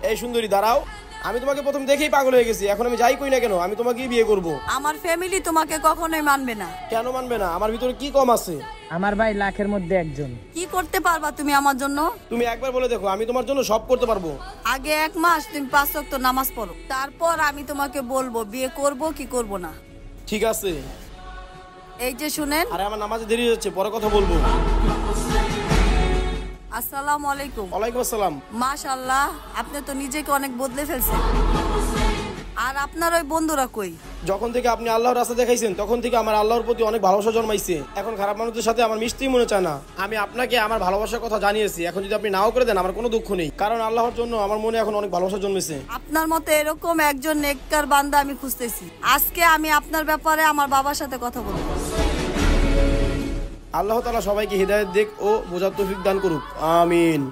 এই সুন্দরী দাঁড়াও, আমি তোমাকে প্রথম দেখেই পাগল হয়ে গেছি। এখন আমি যাই কই না কেন, আমি তোমাকেই বিয়ে করব। আমার ফ্যামিলি তোমাকে কখনোই মানবে না। কেন মানবে না? আমার ভিতরে কি কম আছে? আমার ভাই লাখের মধ্যে একজন। কি করতে পারবা তুমি আমার জন্য? তুমি একবার বলে দেখো, আমি তোমার জন্য সব করতে পারবো। আগে 1 মাস তুমি 5 ওয়াক্ত নামাজ পড়ো, তারপর আমি তোমাকে বলবো বিয়ে করব কি করব না। ঠিক আছে। এই যে শুনেন। আরে আমার নামাজে দেরি হচ্ছে, পরে কথা বলবো। আসসালামু আলাইকুম। ওয়ালাইকুম আসসালাম। মাশাআল্লাহ, আপনি তো নিজেকে অনেক বদলে ফেলছেন। আর আপনার ওই বন্ধুরা কই? যখন থেকে আপনি আল্লাহর রাস্তা দেখাইছেন তখন থেকে আমার আল্লাহর প্রতি অনেক ভালোবাসা জন্মাইছে। এখন খারাপ মানুষদের সাথে আমার মিশতেই মনে চায় না। আমি আপনাকে আমার ভালোবাসার কথা জানিয়েছি, এখন যদি আপনি নাও করে দেন আমার কোনো দুঃখ নেই, কারণ আল্লাহর জন্য আমার মনে এখন অনেক ভালোবাসা জন্মেছে। আপনার মতো এরকম একজন নেককার বান্দা আমি খুঁজতেছি। আজকে আমি আপনার ব্যাপারে আমার বাবার সাথে কথা বলবো। আল্লাহ তাআলা সবাইকে হিদায়াত দিক ও বোঝার তৌফিক দান করুক, আমিন।